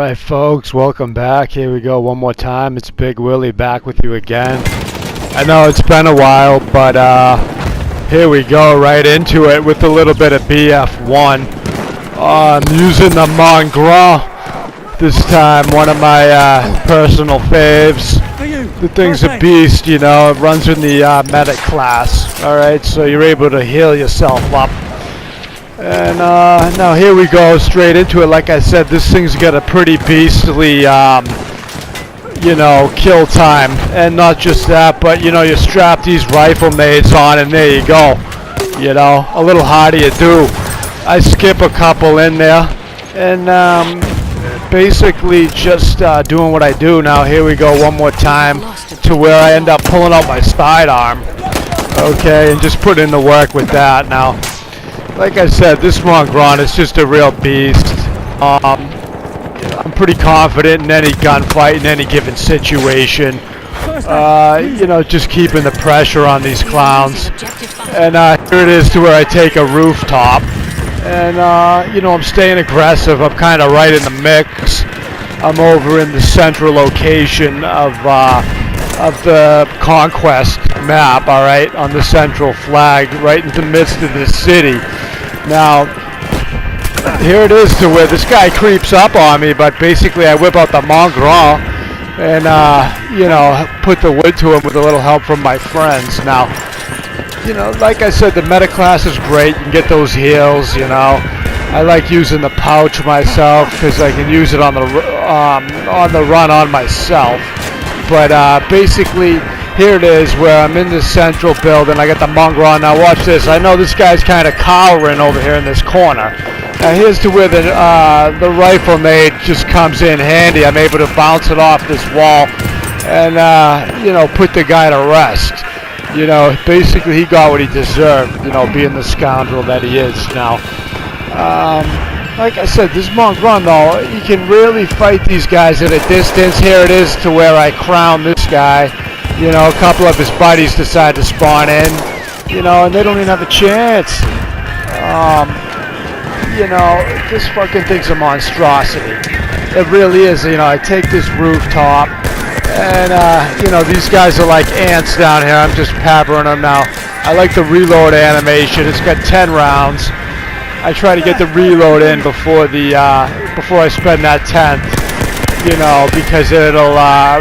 Alright folks, welcome back. Here we go one more time. It's Big Willie back with you again. I know it's been a while, but here we go right into it with a little bit of BF1. I'm using the Mondgron this time, one of my personal faves. The thing's a beast, you know. It runs in the medic class. Alright, so you're able to heal yourself up. And now here we go straight into it. Like I said, this thing's got a pretty beastly, you know, kill time. And not just that, but you know, you strap these rifle nades on and there you go. You know, a little harder you do. I skip a couple in there and basically just doing what I do. Now here we go one more time to where I end up pulling out my sidearm. Okay, and just put in the work with that. Now, like I said, this Mondgron is just a real beast. I'm pretty confident in any gunfight, in any given situation. You know, just keeping the pressure on these clowns. And here it is to where I take a rooftop. And, you know, I'm staying aggressive. I'm kind of right in the mix. I'm over in the central location of the Conquest map, alright, on the central flag, right in the midst of the city. Now, here it is to where this guy creeps up on me, but basically I whip out the Mondgron and, you know, put the wood to him with a little help from my friends. Now, you know, like I said, the meta class is great. You can get those heals, you know. I like using the pouch myself because I can use it on the run on myself. But basically, here it is where I'm in the central building. I got the Mondgron. Now watch this. I know this guy's kind of cowering over here in this corner. Now here's to where the rifle nade just comes in handy. I'm able to bounce it off this wall and, you know, put the guy to rest. You know, basically he got what he deserved, you know, being the scoundrel that he is now. Like I said, this Mondgron though, you can really fight these guys at a distance. Here it is to where I crown this guy. You know, a couple of his buddies decide to spawn in, you know, and they don't even have a chance. You know, this fucking thing's a monstrosity. It really is. You know, I take this rooftop and, you know, these guys are like ants down here. I'm just peppering them now. I like the reload animation. It's got 10 rounds. I try to get the reload in before before I spend that 10th, you know, because it'll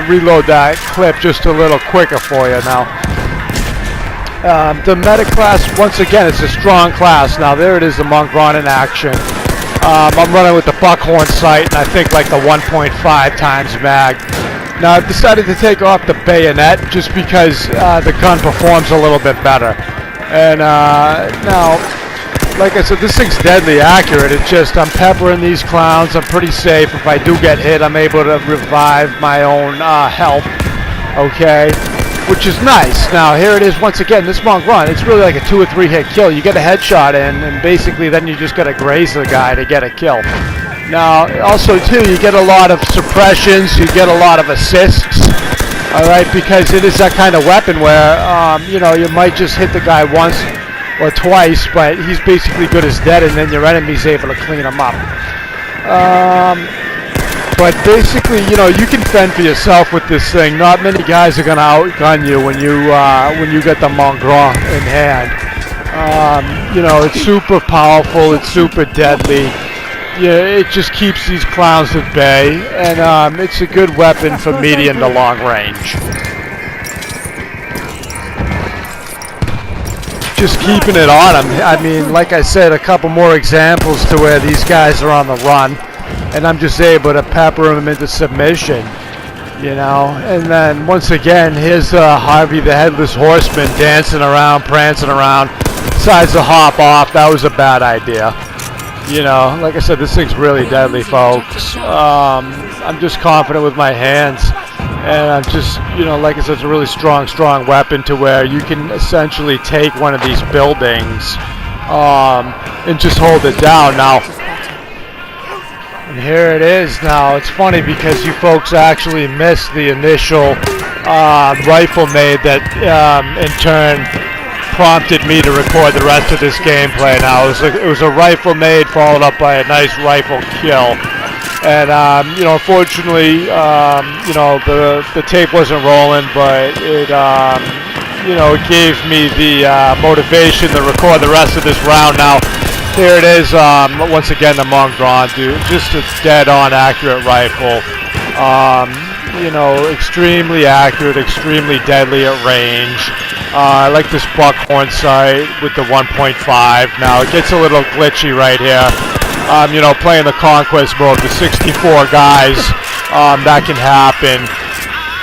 reload that clip just a little quicker for you now. The meta class, once again, it's a strong class. Now there it is, the Mondgron in action. I'm running with the buckhorn sight, and I think like the 1.5 times mag. Now I've decided to take off the bayonet just because the gun performs a little bit better. And now, like I said, this thing's deadly accurate. It's just I'm peppering these clowns. I'm pretty safe. If I do get hit, I'm able to revive my own health. Okay, which is nice. Now here it is once again. This Mondgron, it's really like a 2 or 3 hit kill. You get a headshot in, and basically then you just gotta graze the guy to get a kill. Now also too, you get a lot of suppressions. You get a lot of assists. All right, because it is that kind of weapon where you know, you might just hit the guy once or twice, but he's basically good as dead, and then your enemy's able to clean him up. But basically, you know, you can fend for yourself with this thing. Not many guys are gonna outgun you when you get the Mondgron in hand. You know, it's super powerful. It's super deadly. Yeah, it just keeps these clowns at bay, and it's a good weapon for medium to long range. Just keeping it on them. I mean, like I said, a couple more examples to where these guys are on the run, and I'm just able to pepper them into submission, you know. And then once again, here's Harvey the Headless Horseman dancing around, prancing around, decides to hop off. That was a bad idea. You know, like I said, this thing's really deadly, folks. I'm just confident with my hands. And I'm just, you know, like I said, it's a really strong weapon to where you can essentially take one of these buildings and just hold it down. Now, and here it is. Now, it's funny because you folks actually missed the initial rifle nade that in turn prompted me to record the rest of this gameplay. Now, it was a rifle nade followed up by a nice rifle kill. And you know, unfortunately, you know, the tape wasn't rolling, but it you know, it gave me the motivation to record the rest of this round. Now, here it is. Once again, the Mondgron, dude, just a dead-on accurate rifle. You know, extremely accurate, extremely deadly at range. I like this buckhorn sight with the 1.5. Now it gets a little glitchy right here. You know, playing the conquest mode with 64 guys, that can happen.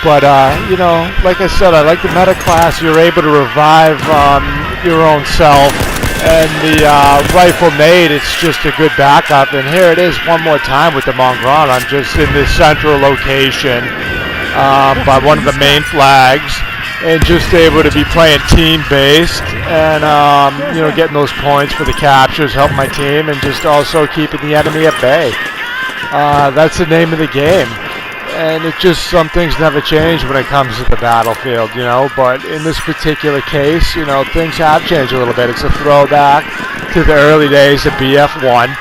But you know, like I said, I like the meta class. You're able to revive your own self, and the rifle nade, it's just a good backup. And here it is one more time with the Mondgron. I'm just in this central location by one of the main flags, and just able to be playing team-based, and you know, getting those points for the captures, helping my team, and just also keeping the enemy at bay. That's the name of the game. And it just, some things never change when it comes to the battlefield, you know. But in this particular case, you know, things have changed a little bit. It's a throwback to the early days of BF1.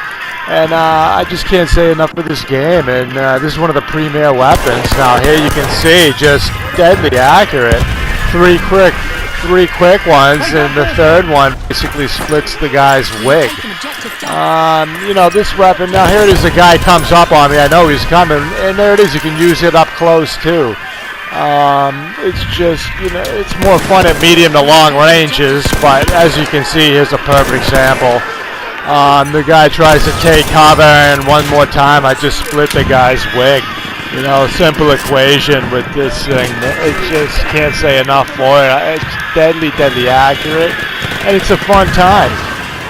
And I just can't say enough for this game. And this is one of the premier weapons. Now here you can see, just deadly accurate. Three quick ones, and the third one basically splits the guy's wig. You know, this weapon, now here it is, the guy comes up on me, I know he's coming, and there it is, you can use it up close too. It's just, you know, it's more fun at medium to long ranges, but as you can see, here's a perfect example. The guy tries to take cover, and one more time I just split the guy's wig. You know, simple equation with this thing. It just can't say enough for it. It's deadly, deadly accurate, and it's a fun time.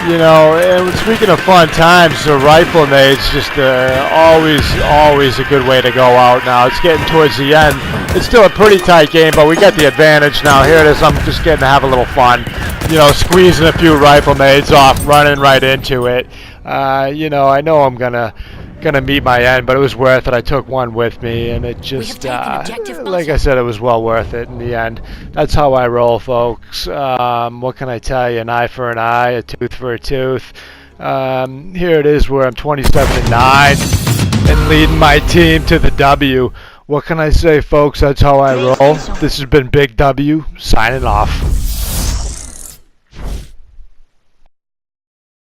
You know, and speaking of fun times, the rifle nade's just always a good way to go out. Now it's getting towards the end. It's still a pretty tight game, but we got the advantage now. Here it is. I'm just getting to have a little fun. You know, squeezing a few rifle nades off, running right into it. You know, I know I'm gonna meet my end, but it was worth it. I took one with me, and it just, like I said, it was well worth it in the end. That's how I roll, folks. What can I tell you? An eye for an eye, a tooth for a tooth. Here it is, where I'm 27-9 and leading my team to the W. What can I say, folks? That's how I roll. This has been Big W, signing off.